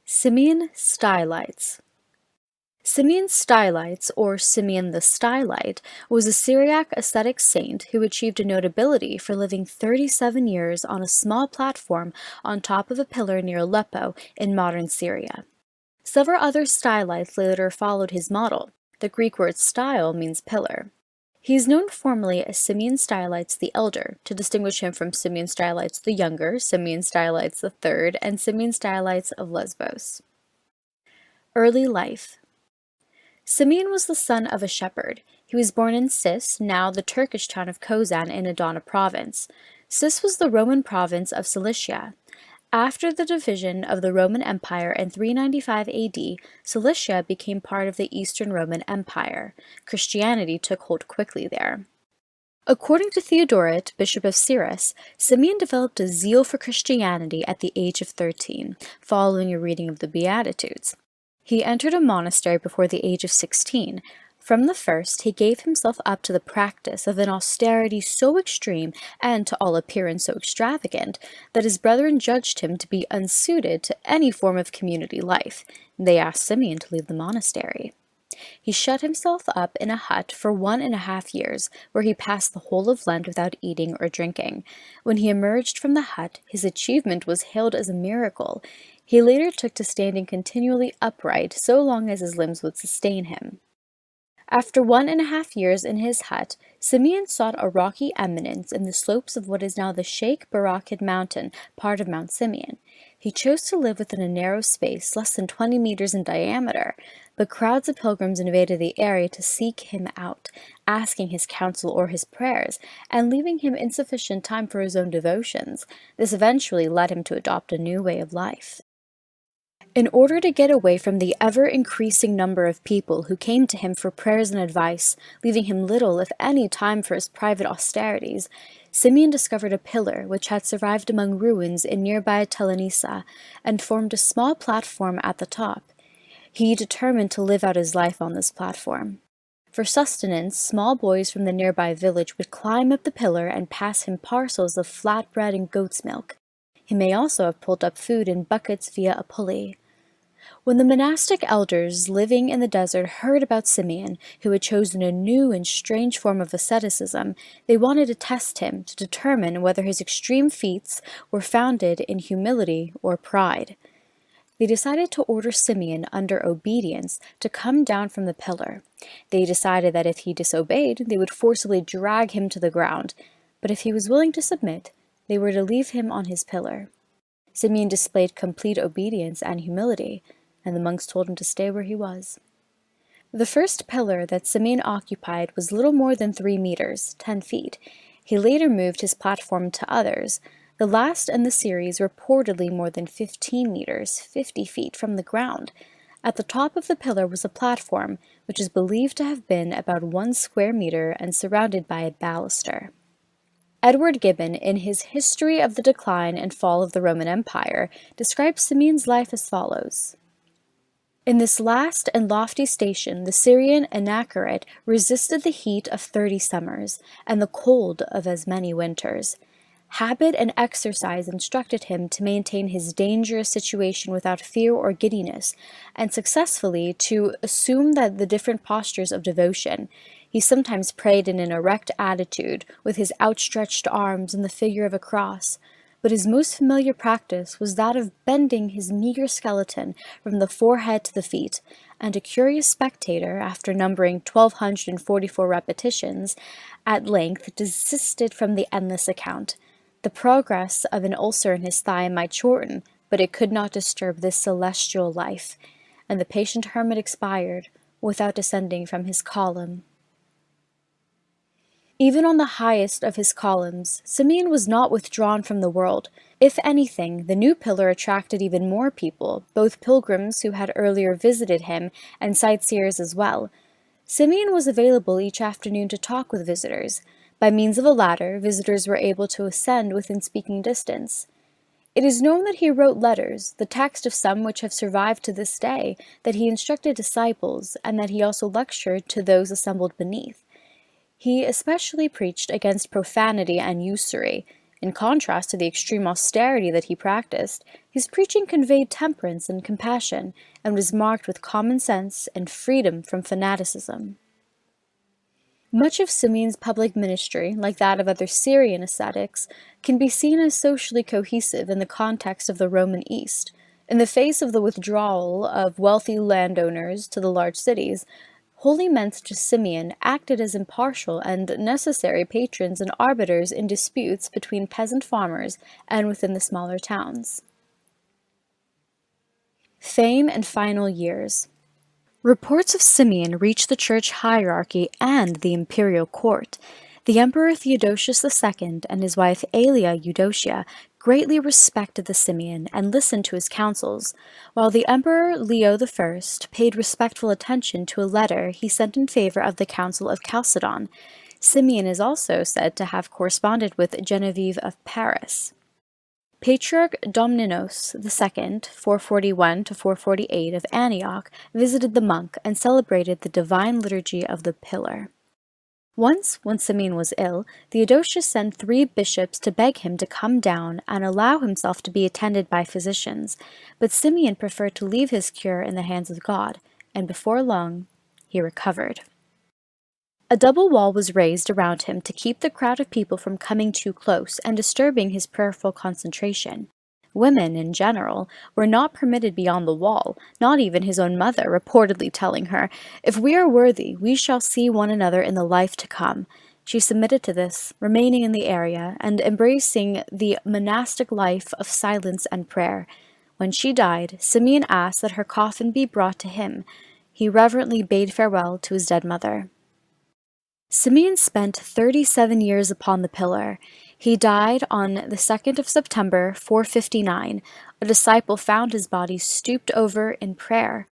Simeon Stylites. Simeon Stylites, or Simeon the Stylite, was a Syriac ascetic saint who achieved a notability for living 37 years on a small platform on top of a pillar near Aleppo in modern Syria. Several other Stylites later followed his model. The Greek word style means pillar. He is known formally as Simeon Stylites the Elder, to distinguish him from Simeon Stylites the Younger, Simeon Stylites the Third, and Simeon Stylites of Lesbos. Early life. Simeon was the son of a shepherd. He was born in Sis, now the Turkish town of Kozan in Adana province. Sis was the Roman province of Cilicia. After the division of the Roman Empire in 395 AD, Cilicia became part of the Eastern Roman Empire. Christianity took hold quickly there. According to Theodoret, Bishop of Cyrrhus, Simeon developed a zeal for Christianity at the age of 13, following a reading of the Beatitudes. He entered a monastery before the age of 16. From the first, he gave himself up to the practice of an austerity so extreme and, to all appearance, so extravagant, that his brethren judged him to be unsuited to any form of community life. They asked Simeon to leave the monastery. He shut himself up in a hut for 1.5 years, where he passed the whole of Lent without eating or drinking. When he emerged from the hut, his achievement was hailed as a miracle. He later took to standing continually upright so long as his limbs would sustain him. After 1.5 years in his hut, Simeon sought a rocky eminence in the slopes of what is now the Sheikh Barakid mountain, part of Mount Simeon. He chose to live within a narrow space less than 20 meters in diameter, but crowds of pilgrims invaded the area to seek him out, asking his counsel or his prayers, and leaving him insufficient time for his own devotions. This eventually led him to adopt a new way of life. In order to get away from the ever-increasing number of people who came to him for prayers and advice, leaving him little, if any, time for his private austerities, Simeon discovered a pillar which had survived among ruins in nearby Telenisa and formed a small platform at the top. He determined to live out his life on this platform. For sustenance, small boys from the nearby village would climb up the pillar and pass him parcels of flatbread and goat's milk. He may also have pulled up food in buckets via a pulley. When the monastic elders living in the desert heard about Simeon, who had chosen a new and strange form of asceticism, they wanted to test him to determine whether his extreme feats were founded in humility or pride. They decided to order Simeon, under obedience, to come down from the pillar. They decided that if he disobeyed, they would forcibly drag him to the ground, but if he was willing to submit, they were to leave him on his pillar. Simeon displayed complete obedience and humility, and the monks told him to stay where he was. The first pillar that Simeon occupied was little more than 3 meters, 10 feet. He later moved his platform to others. The last in the series reportedly more than 15 meters, 50 feet from the ground. At the top of the pillar was a platform, which is believed to have been about 1 square meter and surrounded by a baluster. Edward Gibbon, in his History of the Decline and Fall of the Roman Empire, describes Simeon's life as follows. In this last and lofty station, the Syrian Anachorete resisted the heat of 30 summers, and the cold of as many winters. Habit and exercise instructed him to maintain his dangerous situation without fear or giddiness, and successfully to assume the different postures of devotion. He sometimes prayed in an erect attitude, with his outstretched arms in the figure of a cross, but his most familiar practice was that of bending his meager skeleton from the forehead to the feet, and a curious spectator, after numbering 1,244 repetitions, at length desisted from the endless account. The progress of an ulcer in his thigh might shorten, but it could not disturb this celestial life, and the patient hermit expired without descending from his column. Even on the highest of his columns, Simeon was not withdrawn from the world. If anything, the new pillar attracted even more people, both pilgrims who had earlier visited him and sightseers as well. Simeon was available each afternoon to talk with visitors. By means of a ladder, visitors were able to ascend within speaking distance. It is known that he wrote letters, the text of some which have survived to this day, that he instructed disciples, and that he also lectured to those assembled beneath. He especially preached against profanity and usury. In contrast to the extreme austerity that he practiced, his preaching conveyed temperance and compassion, and was marked with common sense and freedom from fanaticism. Much of Simeon's public ministry, like that of other Syrian ascetics, can be seen as socially cohesive in the context of the Roman East. In the face of the withdrawal of wealthy landowners to the large cities, holy men such as Simeon acted as impartial and necessary patrons and arbiters in disputes between peasant farmers and within the smaller towns. Fame and final years. Reports of Simeon reached the church hierarchy and the imperial court. The Emperor Theodosius II and his wife Aelia Eudocia greatly respected the Simeon and listened to his counsels, while the Emperor Leo I paid respectful attention to a letter he sent in favor of the Council of Chalcedon. Simeon is also said to have corresponded with Genevieve of Paris. Patriarch Domninos II, 441 to 448 of Antioch, visited the monk and celebrated the divine liturgy of the Pillar. Once, when Simeon was ill, Theodosius sent 3 bishops to beg him to come down and allow himself to be attended by physicians, but Simeon preferred to leave his cure in the hands of God, and before long, he recovered. A double wall was raised around him to keep the crowd of people from coming too close and disturbing his prayerful concentration. Women, in general, were not permitted beyond the wall, not even his own mother reportedly telling her, "If we are worthy, we shall see one another in the life to come." She submitted to this, remaining in the area and embracing the monastic life of silence and prayer. When she died, Simeon asked that her coffin be brought to him. He reverently bade farewell to his dead mother. Simeon spent 37 years upon the pillar. He died on the 2nd of September, 459. A disciple found his body stooped over in prayer.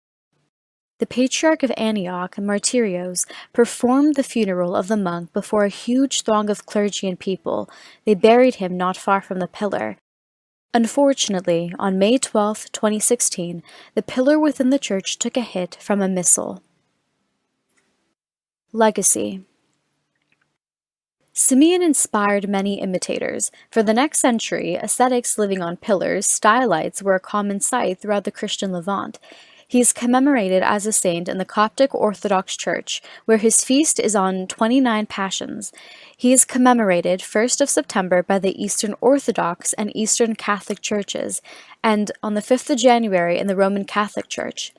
The Patriarch of Antioch, Martyrios, performed the funeral of the monk before a huge throng of clergy and people. They buried him not far from the pillar. Unfortunately, on May 12, 2016, the pillar within the church took a hit from a missile. Legacy. Simeon inspired many imitators. For the next century, ascetics living on pillars, stylites, were a common sight throughout the Christian Levant. He is commemorated as a saint in the Coptic Orthodox Church, where his feast is on 29 Passions. He is commemorated 1st of September by the Eastern Orthodox and Eastern Catholic churches, and on the 5th of January in the Roman Catholic Church.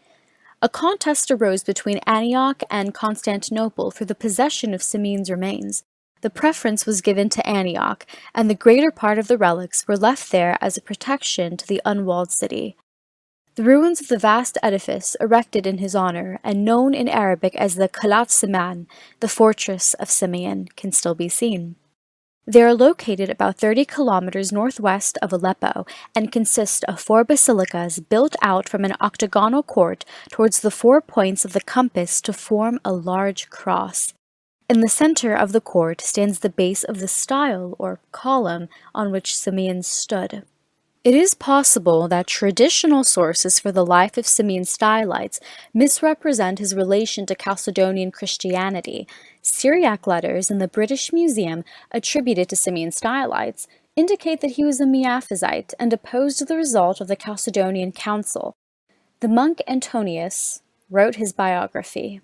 A contest arose between Antioch and Constantinople for the possession of Simeon's remains. The preference was given to Antioch, and the greater part of the relics were left there as a protection to the unwalled city. The ruins of the vast edifice erected in his honor, and known in Arabic as the Khalat Siman, the fortress of Simeon, can still be seen. They are located about 30 kilometers northwest of Aleppo and consist of 4 basilicas built out from an octagonal court towards the 4 points of the compass to form a large cross. In the center of the court stands the base of the style or column on which Simeon stood. It is possible that traditional sources for the life of Simeon Stylites misrepresent his relation to Chalcedonian Christianity. Syriac letters in the British Museum attributed to Simeon Stylites indicate that he was a Miaphysite and opposed the result of the Chalcedonian Council. The monk Antonius wrote his biography.